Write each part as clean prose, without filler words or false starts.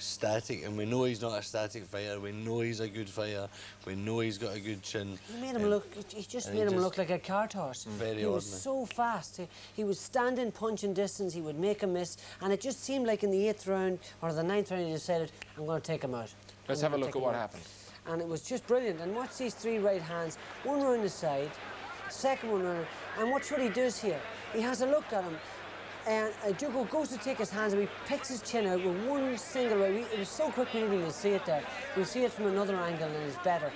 static, and we know he's not a static fighter. We know he's a good fighter. We know he's got a good chin. He made him look. He just made him look like a cart horse. Very he was so fast. He was standing, punching distance. He would make a miss, and it just seemed like in the 8th round or the 9th round, he decided, "I'm going to take him out." Let's have a look at what happened. And it was just brilliant. And watch these 3 right hands, one round the side, second one round, and watch what he does here. He has a look at him. And Juuko goes to take his hands and he picks his chin out with one single right. It was so quick we didn't even see it there. We'll see it from another angle and it's better.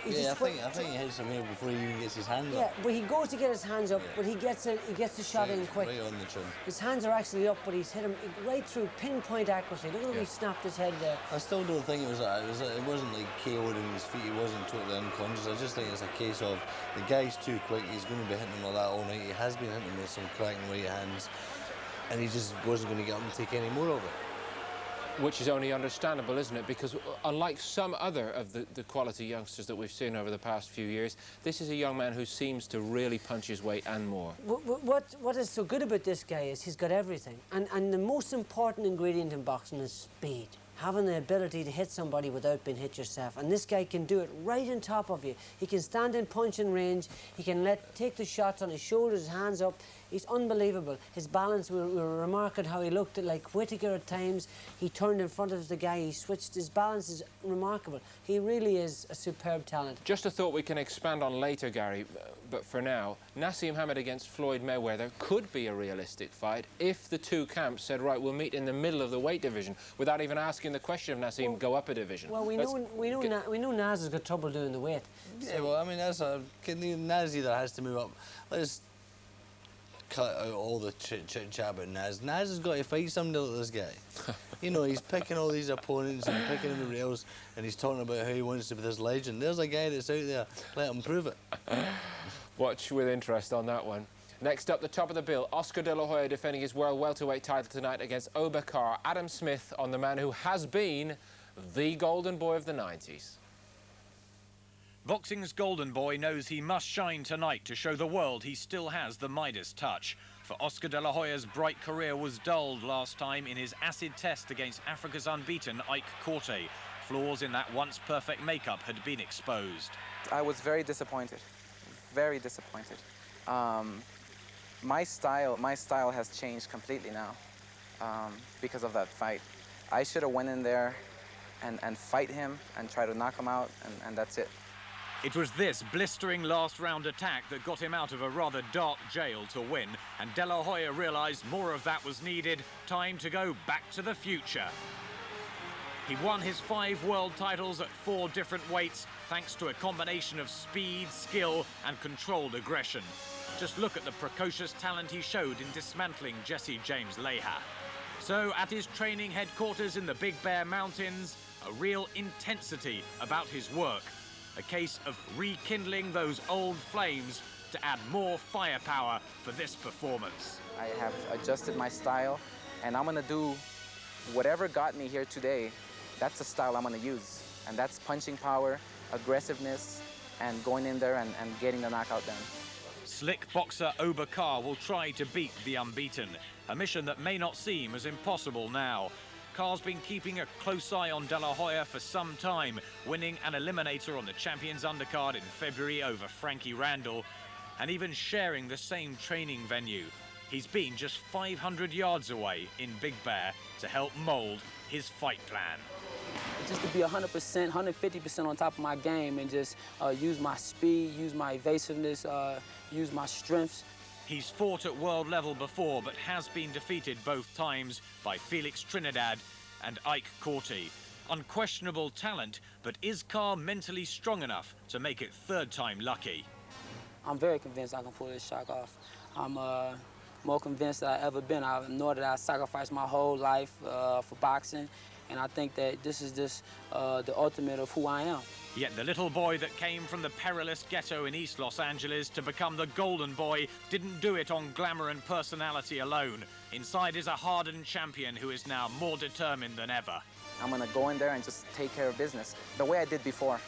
I think he hits him here before he even gets his hands up. Yeah, but he goes to get his hands up, but he gets the shot in quick. Right on the chin. His hands are actually up, but he's hit him right through, pinpoint accuracy. Look at how he snapped his head there. I still don't think it wasn't like KO'd in his feet. He wasn't totally unconscious. I just think it's a case of the guy's too quick. He's going to be hitting him like that all night. He has been hitting him with some cracking right hands, and he just wasn't going to get up and take any more of it. Which is only understandable, isn't it? Because unlike some other of the quality youngsters that we've seen over the past few years, this is a young man who seems to really punch his weight and more. What is so good about this guy is he's got everything. And the most important ingredient in boxing is speed. Having the ability to hit somebody without being hit yourself. And this guy can do it right on top of you. He can stand in punching range. He can take the shots on his shoulders, his hands up. He's unbelievable. His balance, we were remarking how he looked like Whittaker at times. He turned in front of the guy, he switched. His balance is remarkable. He really is a superb talent. Just a thought we can expand on later, Gary, but for now, Naseem Hamed against Floyd Mayweather could be a realistic fight if the two camps said, right, we'll meet in the middle of the weight division without even asking the question of Naseem, go up a division. Well, we know Naz has got trouble doing the weight. Yeah, well, I mean, Naz either has to move up. Let's cut out all the chit-chat about Naz. Naz has got to fight somebody like this guy. You know, he's picking all these opponents and picking everybody else, and he's talking about how he wants to be this legend. There's a guy that's out there. Let him prove it. Watch with interest on that one. Next up, the top of the bill, Oscar De La Hoya defending his world welterweight title tonight against Carr. Adam Smith on the man who has been the golden boy of the 90s. Boxing's golden boy knows he must shine tonight to show the world he still has the Midas touch. For Oscar De La Hoya's bright career was dulled last time in his acid test against Africa's unbeaten Ike Corte. Flaws in that once perfect makeup had been exposed. I was very disappointed, very disappointed. My style has changed completely now because of that fight. I should have went in there and fight him and try to knock him out, and that's it. It was this blistering last round attack that got him out of a rather dark jail to win, and De La Hoya realised more of that was needed. Time to go back to the future. He won his 5 world titles at 4 different weights thanks to a combination of speed, skill and controlled aggression. Just look at the precocious talent he showed in dismantling Jesse James Leha. So at his training headquarters in the Big Bear Mountains, a real intensity about his work. A case of rekindling those old flames to add more firepower for this performance. I have adjusted my style, and I'm gonna do whatever got me here today. That's the style I'm gonna use, and that's punching power, aggressiveness, and going in there and getting the knockout done. Slick boxer Carr will try to beat the unbeaten, a mission that may not seem as impossible now. Carr's been keeping a close eye on De La Hoya for some time, winning an eliminator on the champion's undercard in February over Frankie Randall, and even sharing the same training venue. He's been just 500 yards away in Big Bear to help mould his fight plan. Just to be 100%, 150% on top of my game and just use my speed, use my evasiveness, use my strengths. He's fought at world level before, but has been defeated both times by Felix Trinidad and Ike Corte. Unquestionable talent, but is Carr mentally strong enough to make it 3rd time lucky? I'm very convinced I can pull this shot off. I'm more convinced than I've ever been. I know that I sacrificed my whole life for boxing, and I think that this is just the ultimate of who I am. Yet the little boy that came from the perilous ghetto in East Los Angeles to become the golden boy didn't do it on glamour and personality alone. Inside is a hardened champion who is now more determined than ever. I'm gonna go in there and just take care of business, the way I did before.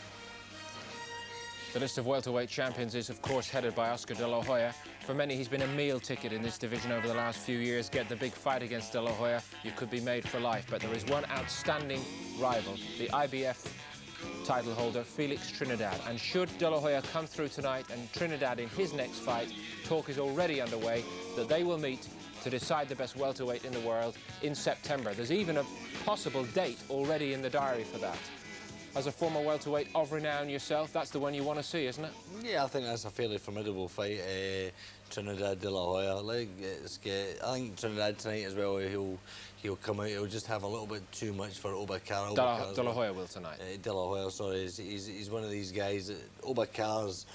The list of welterweight champions is, of course, headed by Oscar De La Hoya. For many, he's been a meal ticket in this division over the last few years. Get the big fight against De La Hoya, you could be made for life. But there is one outstanding rival, the IBF title holder, Felix Trinidad. And should De La Hoya come through tonight and Trinidad in his next fight, talk is already underway that they will meet to decide the best welterweight in the world in September. There's even a possible date already in the diary for that. As a former welterweight of renown yourself, that's the one you want to see, isn't it? Yeah, I think that's a fairly formidable fight. Trinidad De La Hoya. I think Trinidad tonight as well. He'll come out. He'll just have a little bit too much for Carr. De La Hoya will tonight. De La Hoya, sorry, he's one of these guys. Carr's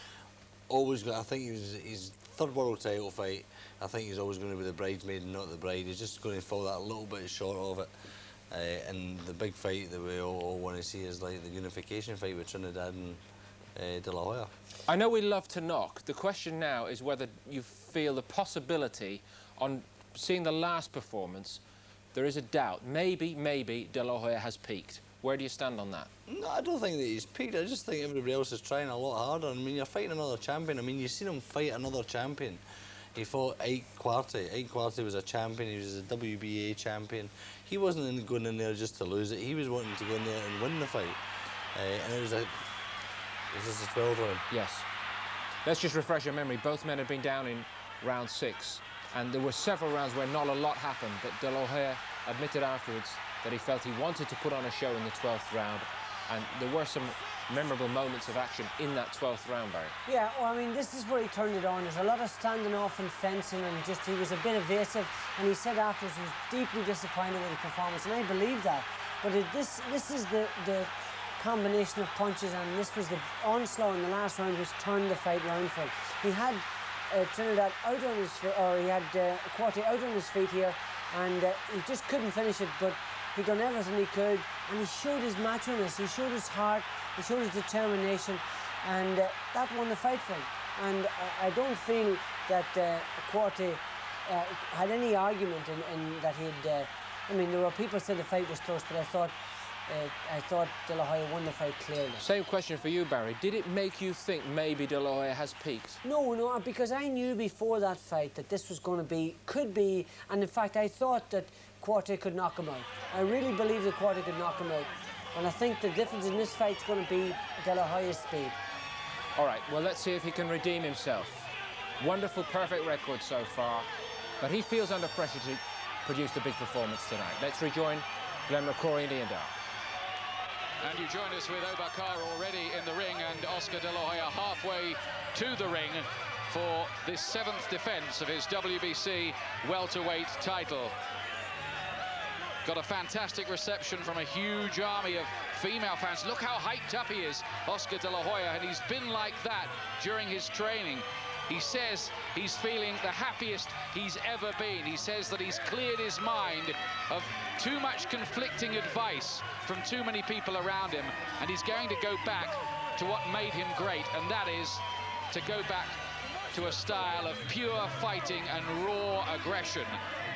always got. I think his third world title fight. I think he's always going to be the bridesmaid and not the bride. He's just going to fall that little bit short of it. And the big fight that we all want to see is like the unification fight with Trinidad and De La Hoya. I know we love to knock. The question now is whether you feel the possibility on seeing the last performance, there is a doubt. Maybe De La Hoya has peaked. Where do you stand on that? No, I don't think that he's peaked. I just think everybody else is trying a lot harder. I mean, you're fighting another champion. I mean, you've seen him fight another champion. He fought Ike Quartey. Ike Quartey was a champion. He was a WBA champion. He wasn't going in there just to lose it. He was wanting to go in there and win the fight. And it was a 12 round. Yes. Let's just refresh your memory. Both men had been down in round 6, and there were several rounds where not a lot happened, but De La Hoya admitted afterwards that he felt he wanted to put on a show in the 12th round, and there were some memorable moments of action in that 12th round, Barry. Yeah, well, I mean, this is where he turned it on. There's a lot of standing off and fencing, and just he was a bit evasive, and he said afterwards he was deeply disappointed with the performance, and I believe that. But this is the combination of punches, and this was the onslaught in the last round which turned the fight round for him. He had Trinidad out on his feet, or he had Quartey out on his feet here, and he just couldn't finish it, but he done everything he could, and he showed his macho-ness, he showed his heart, he showed his determination, and that won the fight for him. And I don't feel that Quartey had any argument in that he'd... I mean, there were people said the fight was close, but I thought De La Hoya won the fight clearly. Same question for you, Barry. Did it make you think maybe De La Hoya has peaked? No, because I knew before that fight that this was going to be, could be, and in fact I thought that Quartey could knock him out. I really believe that Quartey could knock him out. And I think the difference in this fight is going to be De La Hoya's speed. All right, well, let's see if he can redeem himself. Wonderful, perfect record so far, but he feels under pressure to produce the big performance tonight. Let's rejoin Glenn McCrory and Ian Dow. And you join us with Carr already in the ring, and Oscar De La Hoya halfway to the ring for this 7th defence of his WBC welterweight title. Got a fantastic reception from a huge army of female fans. Look how hyped up he is, Oscar De La Hoya, and he's been like that during his training. He says he's feeling the happiest he's ever been. He says that he's cleared his mind of too much conflicting advice from too many people around him, and he's going to go back to what made him great, and that is to go back to a style of pure fighting and raw aggression.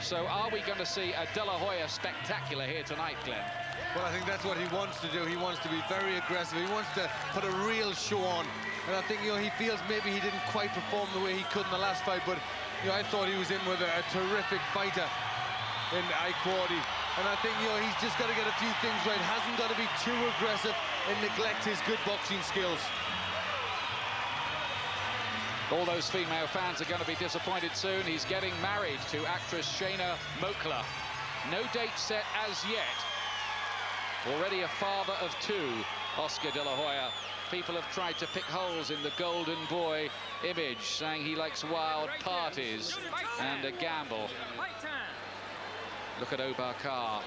So are we going to see a De La Hoya spectacular here tonight, Glenn? Well, I think that's what he wants to do. He wants to be very aggressive. He wants to put a real show on. And I think, he feels maybe he didn't quite perform the way he could in the last fight, but, I thought he was in with a terrific fighter in Ike Quartey. And I think, he's just got to get a few things right. Hasn't got to be too aggressive and neglect his good boxing skills. All those female fans are going to be disappointed soon. He's getting married to actress Shayna Moakler. No date set as yet. Already a father of 2, Oscar De La Hoya. People have tried to pick holes in the golden boy image, saying he likes wild parties and a gamble. Look at Carr.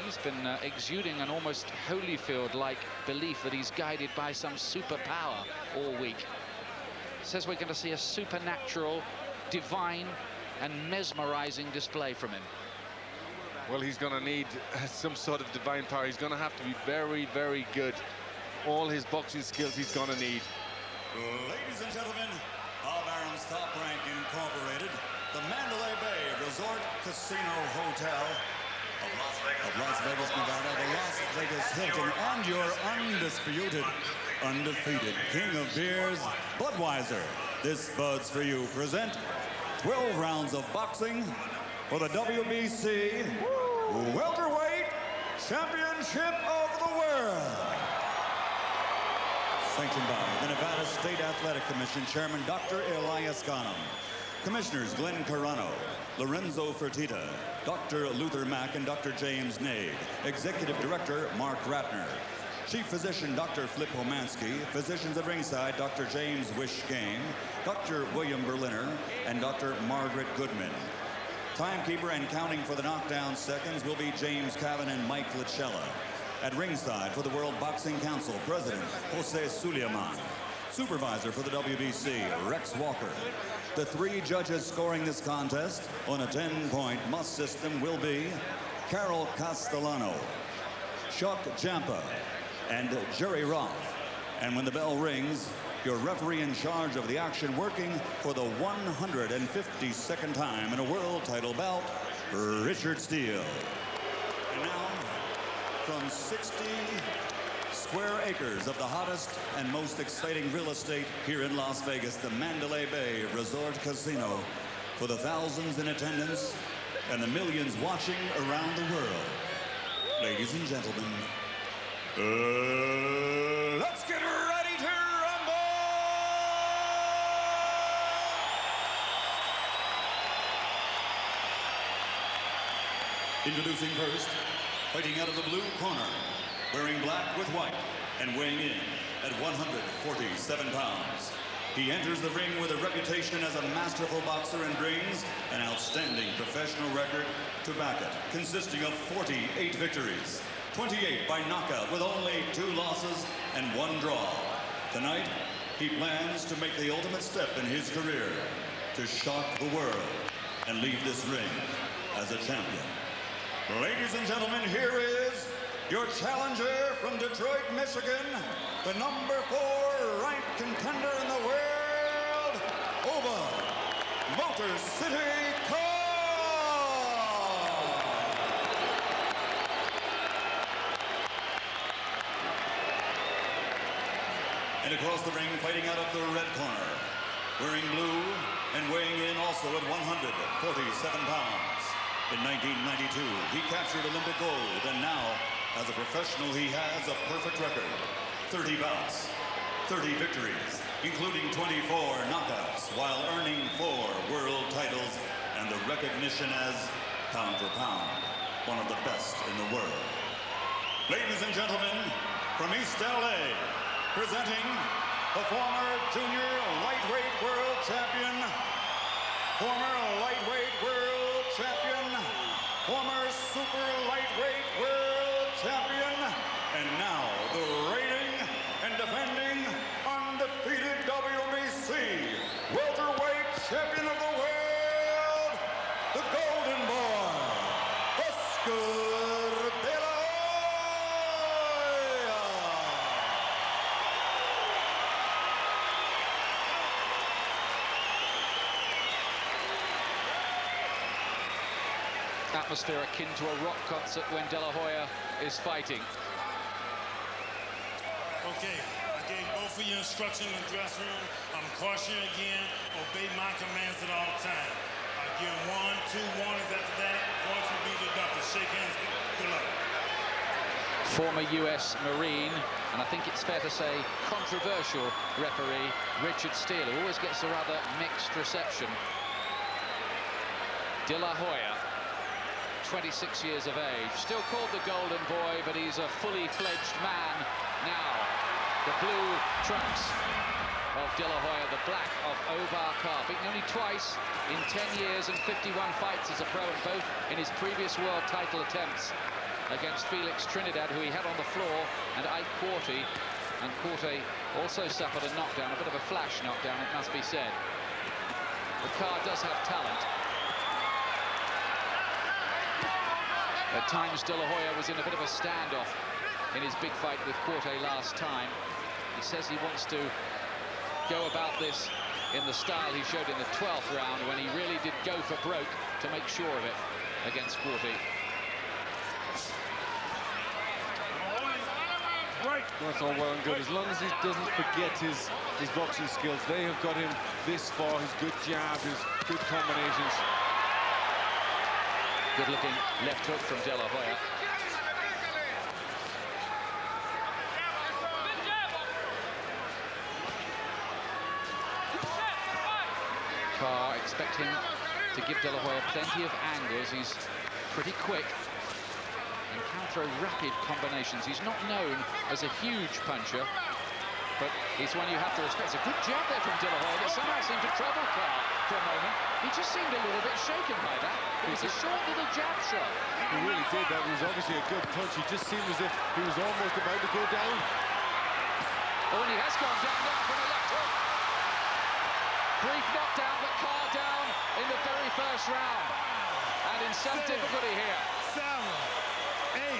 He's been exuding an almost Holyfield-like belief that he's guided by some superpower all week. Says we're going to see a supernatural, divine and mesmerizing display from him. Well, he's going to need some sort of divine power. He's going to have to be very, very good. All his boxing skills he's going to need. Ladies and gentlemen, of Aaron's Top Rank Incorporated, the Mandalay Bay Resort Casino Hotel of Las Vegas, Nevada, the Las Vegas Hilton, and your undisputed undefeated king of beers, Budweiser. This Bud's for you present 12 rounds of boxing for the WBC Welterweight Championship of the World. Sanctioned by the Nevada State Athletic Commission Chairman Dr. Elias Ghanem. Commissioners Glenn Carano, Lorenzo Fertitta, Dr. Luther Mack, and Dr. James Nade. Executive Director Mark Ratner. Chief Physician Dr. Flip Homansky, Physicians at ringside Dr. James Wish Game, Dr. William Berliner, and Dr. Margaret Goodman. Timekeeper and counting for the knockdown seconds will be James Cavan and Mike Lichella. At ringside for the World Boxing Council, President Jose Suleiman. Supervisor for the WBC, Rex Walker. The 3 judges scoring this contest on a 10-point must system will be Carol Castellano, Chuck Jampa, and Jerry Roth. And when the bell rings, your referee in charge of the action working for the 152nd time in a world title bout, Richard Steele. And now, from 60 square acres of the hottest and most exciting real estate here in Las Vegas, the Mandalay Bay Resort Casino, for the thousands in attendance and the millions watching around the world. Ladies and gentlemen, let's get ready to rumble! Introducing first, fighting out of the blue corner, wearing black with white and weighing in at 147 pounds. He enters the ring with a reputation as a masterful boxer and brings an outstanding professional record to back it, consisting of 48 victories, 28 by knockout with only 2 losses and 1 draw. Tonight, he plans to make the ultimate step in his career, to shock the world and leave this ring as a champion. Ladies and gentlemen, here is your challenger from Detroit, Michigan, the number 4 ranked contender in the world, over Motor City Carr. And across the ring, fighting out of the red corner, wearing blue and weighing in also at 147 pounds. In 1992, he captured Olympic gold, and now, as a professional, he has a perfect record. 30 bouts, 30 victories, including 24 knockouts, while earning 4 world titles and the recognition as, pound for pound, one of the best in the world. Ladies and gentlemen, from East LA, presenting the former junior lightweight world champion, former lightweight world champion, former super lightweight world champion, and now the reigning and defending undefeated WBC welterweight champion of the world, the Golden Boy, Oscar De La Hoya. Atmosphere akin to a rock concert when De La Hoya is fighting. Okay, I gave both of you instructions in the dressing room. I'm cautioning again, obey my commands at all times. I give 1, 2 warnings after that. Points will be deducted. Shake hands. Good luck. Former US Marine, and I think it's fair to say controversial referee, Richard Steele, who always gets a rather mixed reception. De La Hoya, 26 years of age, still called the Golden Boy, but he's a fully fledged man now. The blue trunks of De La Hoya, the black of Omar Carr, beaten only twice in 10 years and 51 fights as a pro, and both in his previous world title attempts against Felix Trinidad, who he had on the floor, and Ike Quartey. And Quartey also suffered a knockdown, a bit of a flash knockdown, it must be said. But Carr does have talent. At times, De La Hoya was in a bit of a standoff in his big fight with Quartey last time. He says he wants to go about this in the style he showed in the 12th round, when he really did go for broke to make sure of it against Quartey. Right. That's all well and good. As long as he doesn't forget his boxing skills, they have got him this far. His good jab, his good combinations. Good-looking left hook from De La Hoya. Carr expecting to give De La Hoya plenty of angles. He's pretty quick and can throw rapid combinations. He's not known as a huge puncher, but he's one you have to respect. It's a good jab there from De La Hoya that somehow seemed to trouble Carr for a moment. He just seemed a little bit shaken by that. It was a short little jab shot. He really did. That was obviously a good punch. He just seemed as if he was almost about to go down. Oh, and he has gone down now from a left hook. Brief knockdown, but Carr down in the very first round. And in some difficulty here. 7, 8.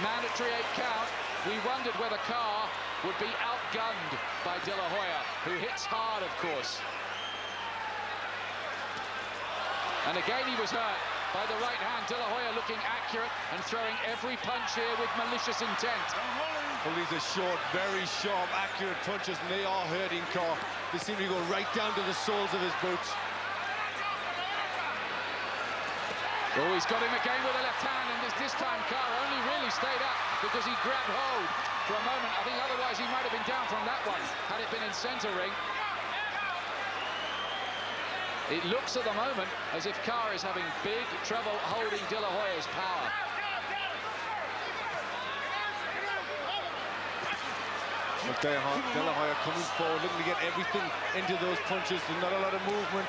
Mandatory 8 count. We wondered whether Carr would be outgunned by De La Hoya, who hits hard, of course. And again he was hurt by the right hand. De La Hoya looking accurate and throwing every punch here with malicious intent. Well, these are short, very sharp, accurate punches, and they are hurting Carr. They seem to go right down to the soles of his boots. Oh, he's got him again with a left hand, and this time Carr only really stayed up because he grabbed hold for a moment. I think otherwise he might have been down from that one had it been in centre ring. It looks at the moment as if Carr is having big trouble holding De La Hoya's power. De La Hoya coming forward, looking to get everything into those punches. There's not a lot of movement.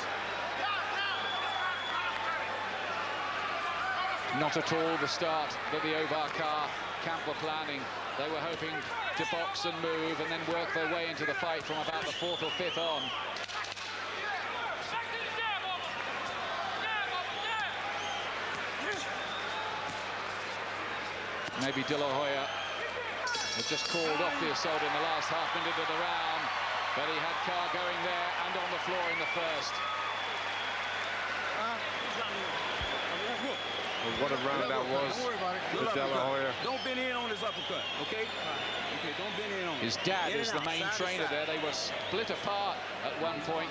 Not at all the start that the Omar Carr camp were planning. They were hoping to box and move and then work their way into the fight from about the 4th or 5th on. Maybe De La Hoya has just called off the assault in the last half minute of the round, but he had Carr going there and on the floor in the first. Well, what a round that was for De La Hoya. Don't bend in on this uppercut, okay? Okay, don't bend in on it. His dad is the main trainer there. They were split apart at one point,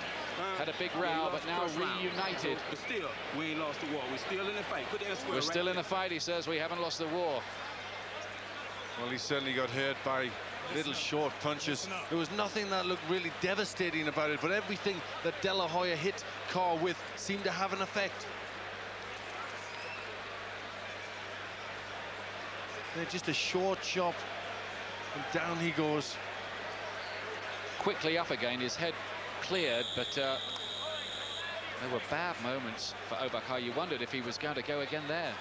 had a big row, but now reunited. But still, we ain't lost the war. We're still in the fight. Put that square We're still in the fight, he says. We haven't lost the war. Well, he certainly got hurt by little short punches. There was nothing that looked really devastating about it, but everything that De La Hoya hit Carr with seemed to have an effect. They're just a short chop, and down he goes. Quickly up again, his head cleared, but there were bad moments for Omar Carr. You wondered if he was going to go again there.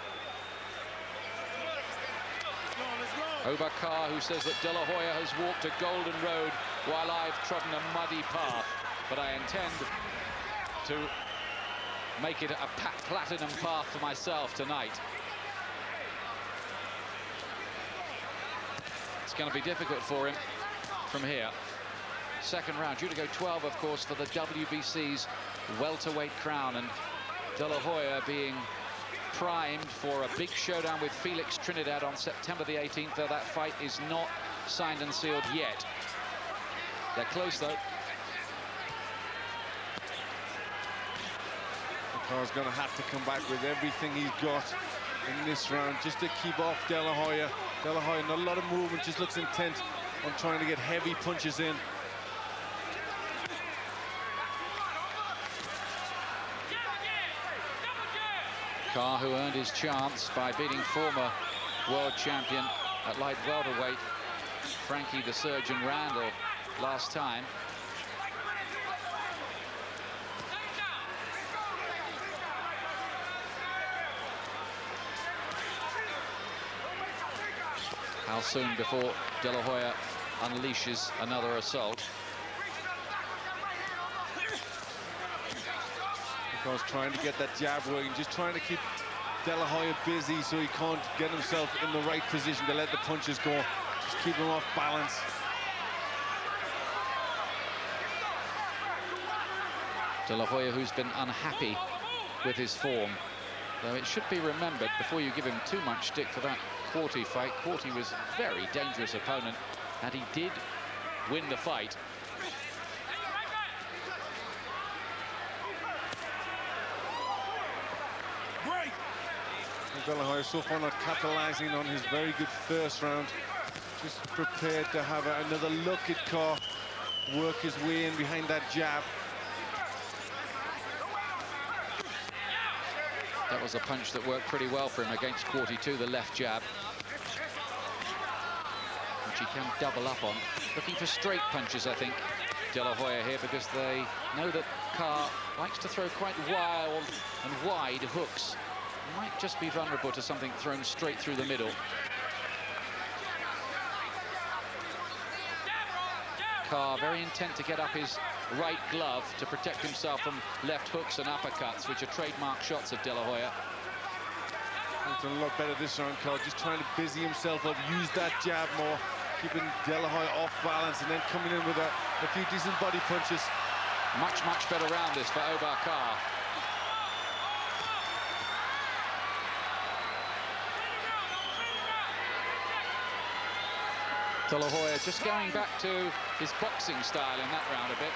Omar Carr, who says that De La Hoya has walked a golden road while I've trodden a muddy path, but I intend to make it a platinum path for myself tonight. It's going to be difficult for him from here. Second round, due to go 12, of course, for the WBC's welterweight crown, and De La Hoya being primed for a big showdown with Felix Trinidad on September the 18th, though that fight is not signed and sealed yet. They're close, though. Carr's going to have to come back with everything he's got in this round just to keep off De La Hoya. De La Hoya, not a lot of movement, just looks intent on trying to get heavy punches in. Carr, who earned his chance by beating former world champion at light welterweight Frankie the Surgeon Randall last time. How soon before De La Hoya unleashes another assault? Carr's trying to get that jab working, just trying to keep De La Hoya busy so he can't get himself in the right position to let the punches go. Just keep him off balance. De La Hoya, who's been unhappy with his form, though it should be remembered before you give him too much stick for that Quarty fight. Quarty was a very dangerous opponent and he did win the fight. De La Hoya so far not capitalizing on his very good first round. Just prepared to have another look at Carr work his way in behind that jab. That was a punch that worked pretty well for him against 42, the left jab, which he can double up on. Looking for straight punches, I think, De La Hoya here, because they know that Carr likes to throw quite wild and wide hooks. Might just be vulnerable to something thrown straight through the middle. Carr very intent to get up his right glove to protect himself from left hooks and uppercuts, which are trademark shots of De La Hoya. He's done a lot better this round, Carr, just trying to busy himself up, use that jab more, keeping De La Hoya off balance, and then coming in with a few decent body punches. Much better round this for Omar Carr. De La Hoya just going back to his boxing style in that round a bit.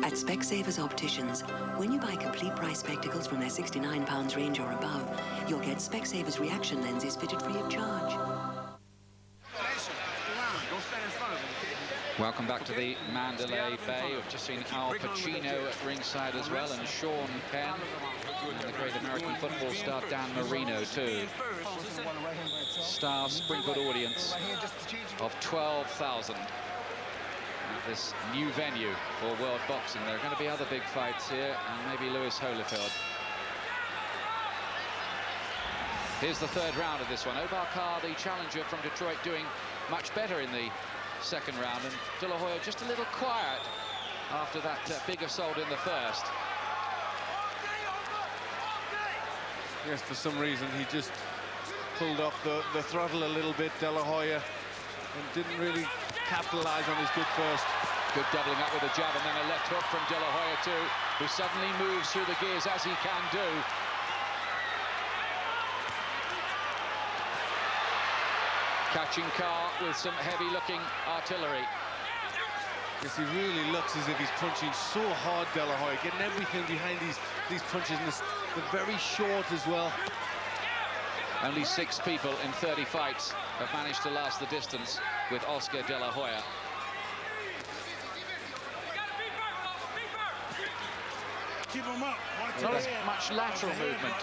At Specsavers Opticians, when you buy complete price spectacles from their £69 range or above, you'll get Specsavers reaction lenses fitted free of charge. Welcome back to the Mandalay Bay. We've just seen Al Pacino at ringside as well, and Sean Penn, and the great American football star Dan Marino too. Star-sprinkled audience of 12,000. This new venue for world boxing. There are going to be other big fights here, and maybe Lewis Holyfield. Here's the third round of this one. Omar Carr, the challenger from Detroit, doing much better in the second round, and De La Hoya just a little quiet after that big assault in the first. Yes, for some reason he just pulled off the throttle a little bit, De La Hoya, and didn't really capitalize on his good first. Good doubling up with a jab and then a left hook from De La Hoya too, who suddenly moves through the gears as he can do. Catching Carr with some heavy-looking artillery. Yes, he really looks as if he's punching so hard, De La Hoya, getting everything behind these punches, and they're very short as well. Only 6 people in 30 fights have managed to last the distance with Oscar De La Hoya. Keep him up. Not as much lateral movement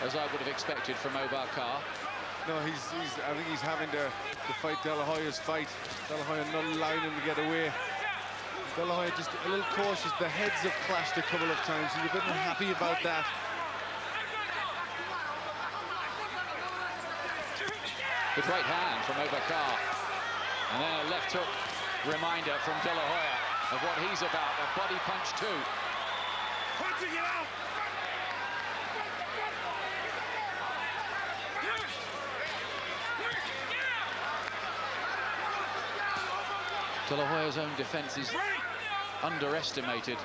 as I would have expected from Omar Carr. No, I think he's having to fight De La Hoya's fight. De La Hoya not allowing him to get away. De La Hoya just a little cautious. The heads have clashed a couple of times. He's a bit unhappy about that. Good right hand from Omar Carr. And then a left hook reminder from De La Hoya of what he's about, a body punch too. Punching it out. De La Hoya's own defense is underestimated.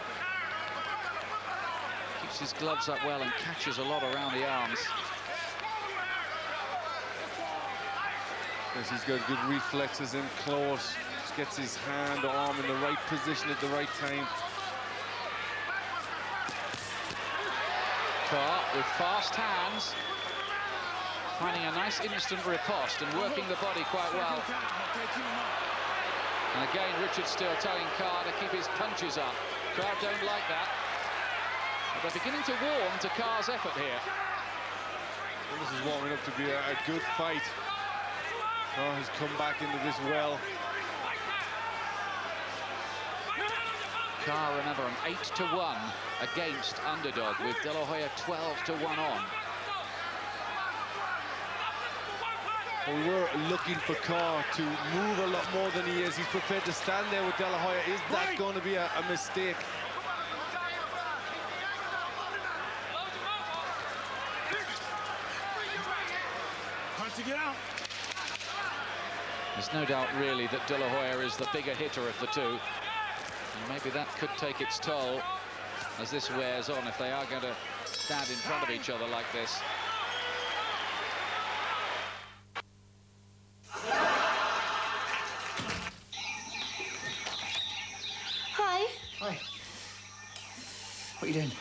Keeps his gloves up well and catches a lot around the arms. Yes, he's got good reflexes in close. Just gets his hand or arm in the right position at the right time. Carr with fast hands, finding a nice instant riposte and working the body quite well. And again, Richard still telling Carr to keep his punches up. Carr don't like that. But they're beginning to warm to Carr's effort here. Well, this is warming up to be a good fight. Carr has come back into this well. Carr, remember, an 8-1 against underdog, with De La Hoya 12-1 on. Well, we were looking for Carr to move a lot more than he is. He's prepared to stand there with De La Hoya. Is that going to be a mistake? to get out. There's no doubt really that De La Hoya is the bigger hitter of the two. And maybe that could take its toll as this wears on, if they are going to stand in front of each other like this. Hi. Hi. What are you doing?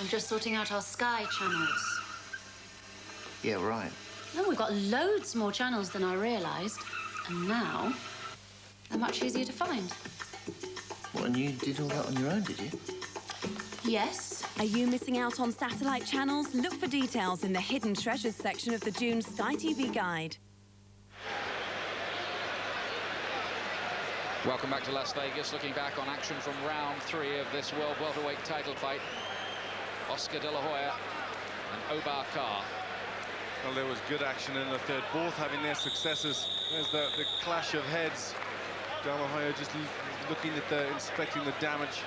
I'm just sorting out our Sky channels. Yeah, right. Oh, we've got loads more channels than I realised. And now, they're much easier to find. What, and you did all that on your own, did you? Yes. Are you missing out on satellite channels? Look for details in the Hidden Treasures section of the June Sky TV Guide. Welcome back to Las Vegas, looking back on action from round 3 of this World Welterweight title fight. Oscar De La Hoya and Omar Carr. Well, there was good action in the third, both having their successes. There's the clash of heads. De La Hoya just looking at inspecting the damage.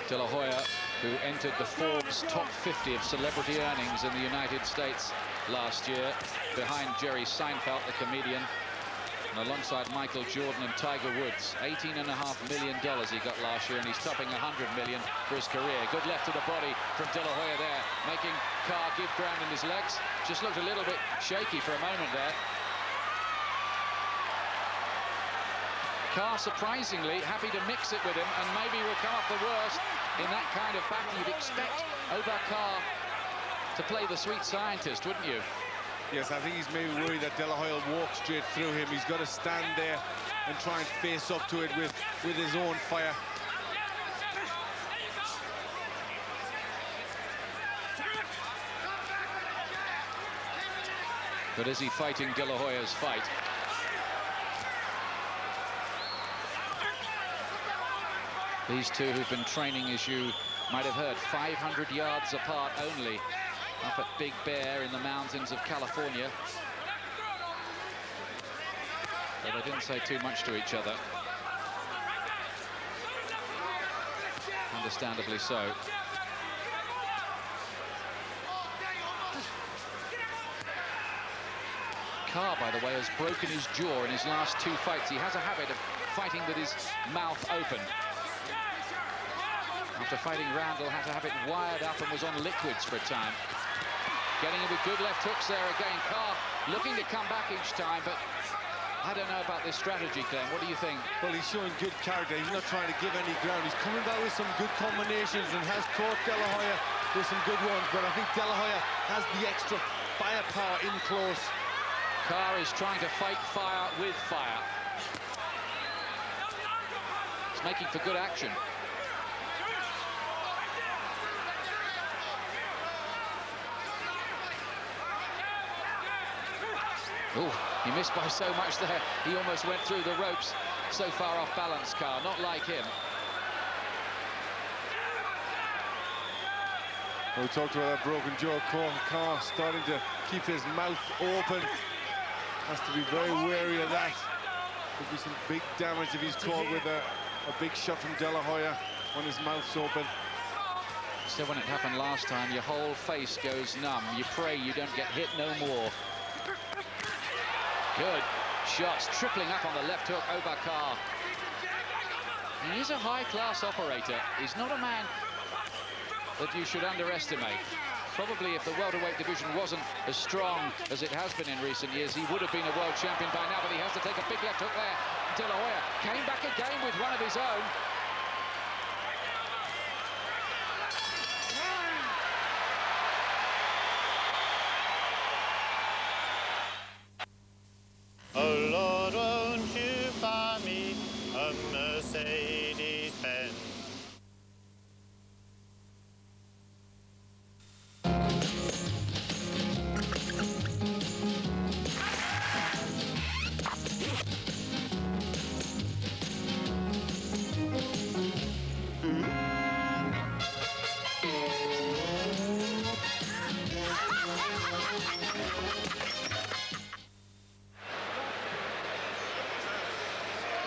De La Hoya, who entered the Forbes top 50 of celebrity earnings in the United States last year, behind Jerry Seinfeld, the comedian, and alongside Michael Jordan and Tiger Woods. $18.5 million he got last year, and he's topping $100 million for his career. Good left to the body from De La Hoya there, making Carr give ground in his legs. Just looked a little bit shaky for a moment there. Carr, surprisingly, happy to mix it with him, and maybe will come up the worst in that kind of battle. You'd expect Omar Carr to play the sweet scientist, wouldn't you? Yes, I think he's maybe worried that De La Hoya will walk straight through him. He's got to stand there and try and face up to it with his own fire. But is he fighting De La Hoya's fight? These two who've been training, as you might have heard, 500 yards apart only, up at Big Bear in the mountains of California. But they didn't say too much to each other. Understandably so. Carr, by the way, has broken his jaw in his last 2 fights. He has a habit of fighting with his mouth open. After fighting Randall, had to have it wired up and was on liquids for a time. Getting in with good left hooks there again. Carr looking to come back each time, but I don't know about this strategy, Glenn. What do you think? Well, he's showing good character. He's not trying to give any ground. He's coming back with some good combinations and has caught De La Hoya with some good ones, but I think De La Hoya has the extra firepower in close. Carr is trying to fight fire with fire. He's making for good action. Oh, he missed by so much there. He almost went through the ropes. So far off balance, Carr, not like him. Well, we talked about that broken jaw. Carr starting to keep his mouth open. Has to be very wary of that. Could be some big damage if he's caught with a big shot from De La Hoya when his mouth's open. So when it happened last time, your whole face goes numb. You pray you don't get hit no more. Good shots, tripling up on the left hook, Omar Carr. He is a high-class operator. He's not a man that you should underestimate. Probably if the welterweight division wasn't as strong as it has been in recent years, he would have been a world champion by now, but he has to take a big left hook there. De La Hoya came back again with one of his own. Oh Lord, won't you buy me a Mercedes-Benz?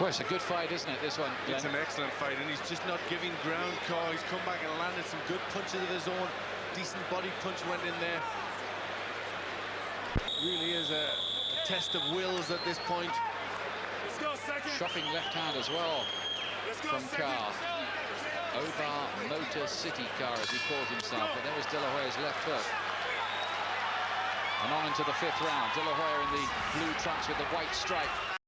Well, it's a good fight, isn't it, this one, Glenn? It's an excellent fight, and he's just not giving ground, Carr. He's come back and landed some good punches of his own. Decent body punch went in there. really is a test of wills at this point. Shocking left hand as well from Carr. Obar Motor City Carr, as he calls himself, but there was De La Hoya's left hook. And on into the 5th round. De La Hoya in the blue trunks with the white stripe.